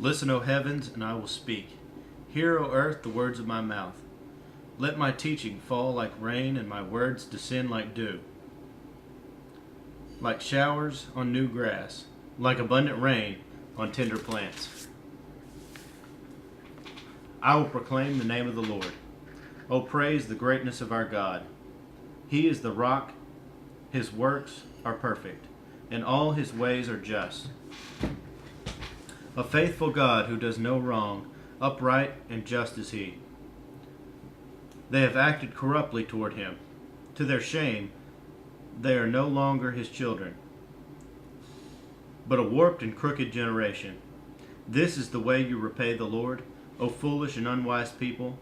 Listen, O heavens, and I will speak. Hear, O earth, the words of my mouth. Let my teaching fall like rain, and my words descend like dew, like showers on new grass, like abundant rain on tender plants. I will proclaim the name of the Lord. O praise the greatness of our God. He is the rock, his works are perfect, and all his ways are just. A faithful God who does no wrong, upright and just is he. They have acted corruptly toward him. To their shame, they are no longer his children, but a warped and crooked generation. This is the way you repay the Lord, O foolish and unwise people.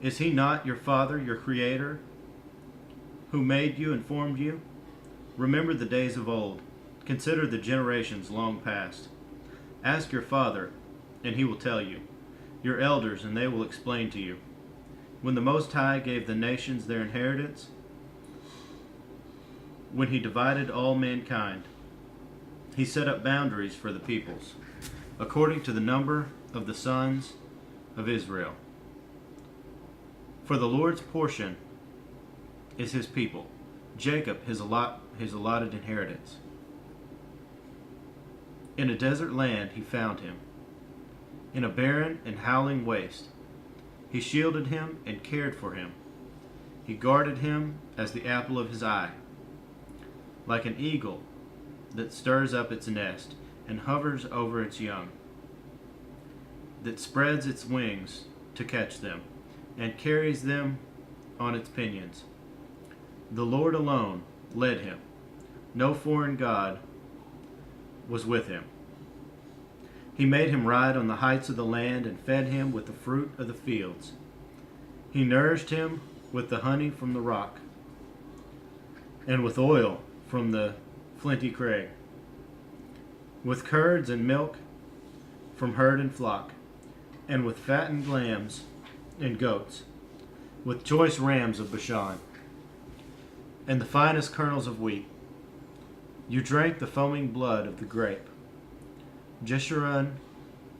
Is he not your Father, your Creator, who made you and formed you? Remember the days of old. Consider the generations long past. Ask your father, and he will tell you, your elders, and they will explain to you. When the Most High gave the nations their inheritance, when he divided all mankind, he set up boundaries for the peoples, according to the number of the sons of Israel. For the Lord's portion is his people, Jacob his allotted inheritance. In a desert land he found him, in a barren and howling waste. He shielded him and cared for him. He guarded him as the apple of his eye, like an eagle that stirs up its nest and hovers over its young, that spreads its wings to catch them and carries them on its pinions. The Lord alone led him. No foreign god was with him. He made him ride on the heights of the land and fed him with the fruit of the fields. He nourished him with the honey from the rock and with oil from the flinty crag, with curds and milk from herd and flock, and with fattened lambs and goats, with choice rams of Bashan, and the finest kernels of wheat. You drank the foaming blood of the grape. Jeshurun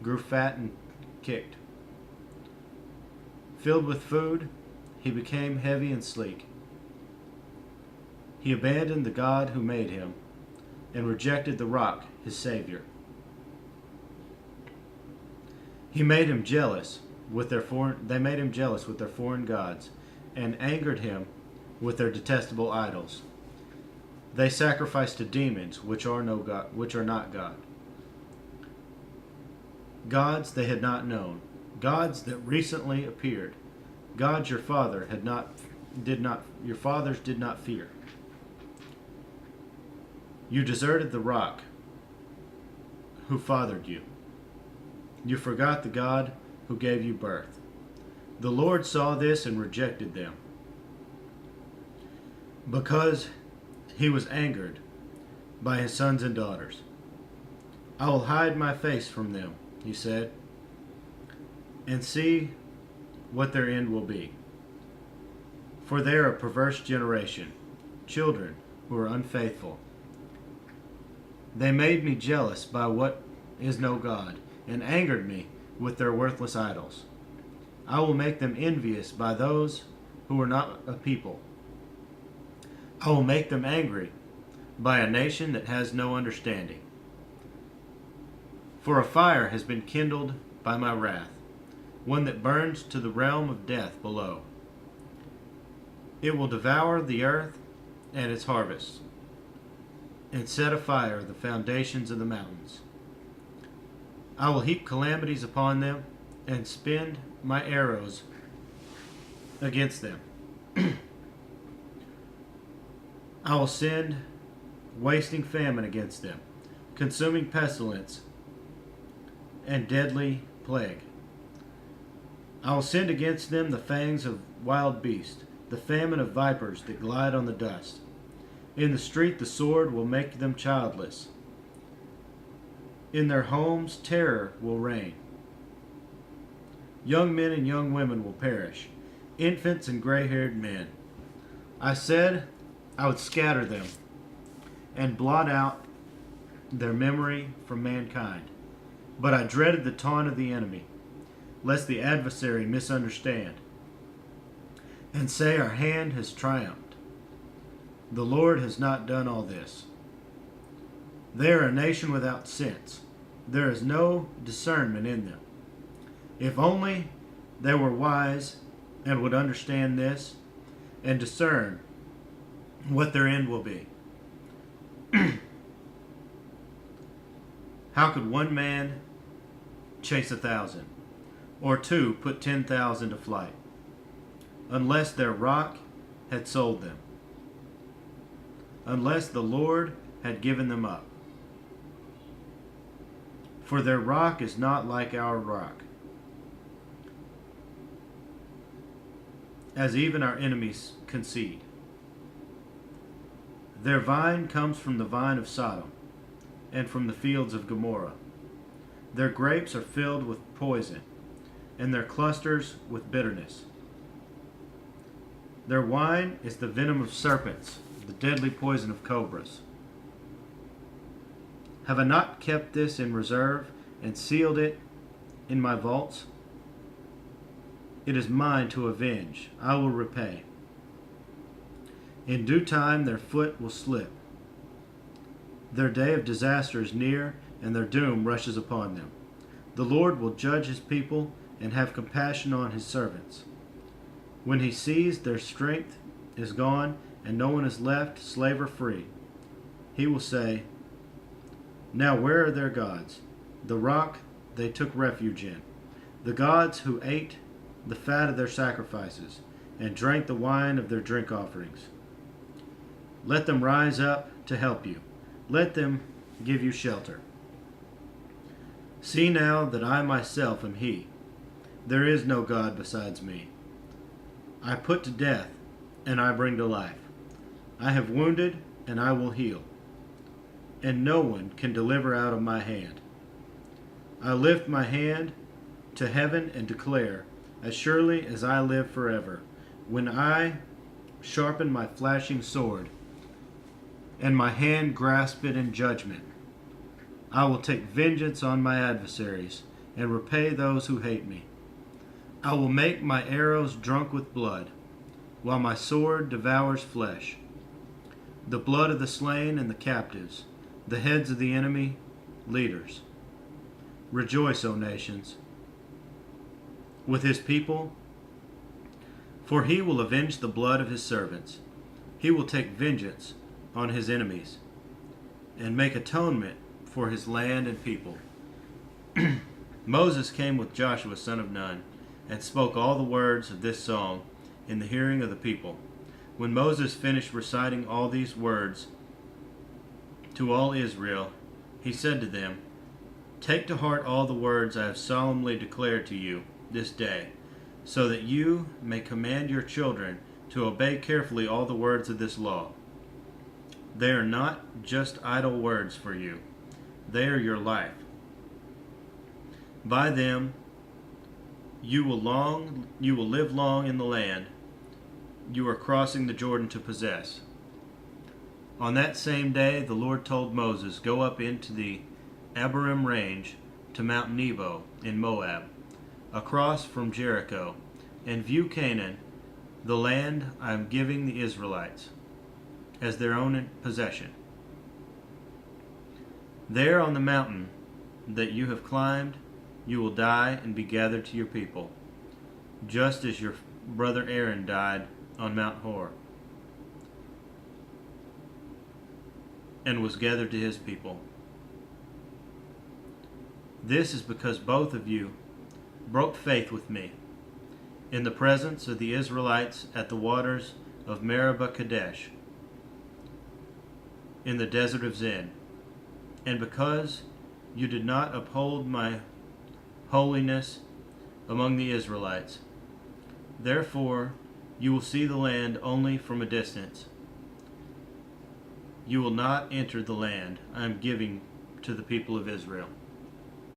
grew fat and kicked. Filled with food, he became heavy and sleek. He abandoned the God who made him and rejected the rock, his Savior. They made him jealous with their foreign gods and angered him with their detestable idols. They sacrificed to demons which are not God. Gods they had not known, gods that recently appeared, gods your fathers did not fear. You deserted the rock who fathered you. You forgot the God who gave you birth. The Lord saw this and rejected them, because he was angered by his sons and daughters. I will hide my face from them, he said, and see what their end will be. For they are a perverse generation, children who are unfaithful. They made me jealous by what is no God, and angered me with their worthless idols. I will make them envious by those who are not a people. I will make them angry by a nation that has no understanding. For a fire has been kindled by my wrath, one that burns to the realm of death below. It will devour the earth and its harvests, and set afire the foundations of the mountains. I will heap calamities upon them, and spend my arrows against them. I will send wasting famine against them, consuming pestilence and deadly plague. I will send against them the fangs of wild beasts, the famine of vipers that glide on the dust. In the street the sword will make them childless. In their homes terror will reign. Young men and young women will perish, infants and gray-haired men. I said I would scatter them and blot out their memory from mankind. But I dreaded the taunt of the enemy, lest the adversary misunderstand, and say our hand has triumphed. The Lord has not done all this. They are a nation without sense. There is no discernment in them. If only they were wise and would understand this and discern what their end will be. How could one man chase 1,000, or two put 10,000 to flight, unless their rock had sold them, unless the Lord had given them up? For their rock is not like our rock, as even our enemies concede. Their vine comes from the vine of Sodom, and from the fields of Gomorrah. Their grapes are filled with poison, and their clusters with bitterness. Their wine is the venom of serpents, the deadly poison of cobras. Have I not kept this in reserve and sealed it in my vaults? It is mine to avenge. I will repay. In due time their foot will slip. Their day of disaster is near, and their doom rushes upon them. The Lord will judge his people and have compassion on his servants. When he sees their strength is gone and no one is left, slave or free, he will say, now where are their gods, the rock they took refuge in, the gods who ate the fat of their sacrifices and drank the wine of their drink offerings? Let them rise up to help you. Let them give you shelter. See now that I myself am he. There is no God besides me. I put to death, and I bring to life. I have wounded, and I will heal. And no one can deliver out of my hand. I lift my hand to heaven and declare, as surely as I live forever, when I sharpen my flashing sword, and my hand grasp it in judgment, I will take vengeance on my adversaries, and repay those who hate me. I will make my arrows drunk with blood, while my sword devours flesh, the blood of the slain and the captives, the heads of the enemy leaders. Rejoice, O nations, with his people, for he will avenge the blood of his servants. He will take vengeance on his enemies, and make atonement for his land and people. Moses came with Joshua son of Nun, and spoke all the words of this song in the hearing of the people. When Moses finished reciting all these words to all Israel, he said to them, take to heart all the words I have solemnly declared to you this day, so that you may command your children to obey carefully all the words of this law. They are not just idle words for you. They are your life. By them you will live long in the land you are crossing the Jordan to possess. On that same day the Lord told Moses, go up into the Abarim range to Mount Nebo in Moab, across from Jericho, and view Canaan, the land I am giving the Israelites as their own possession. There on the mountain that you have climbed, you will die and be gathered to your people, just as your brother Aaron died on Mount Hor, and was gathered to his people. This is because both of you broke faith with me in the presence of the Israelites at the waters of Meribah Kadesh in the desert of Zin, and because you did not uphold my holiness among the Israelites. Therefore you will see the land only from a distance. You will not enter the land I am giving to the people of Israel.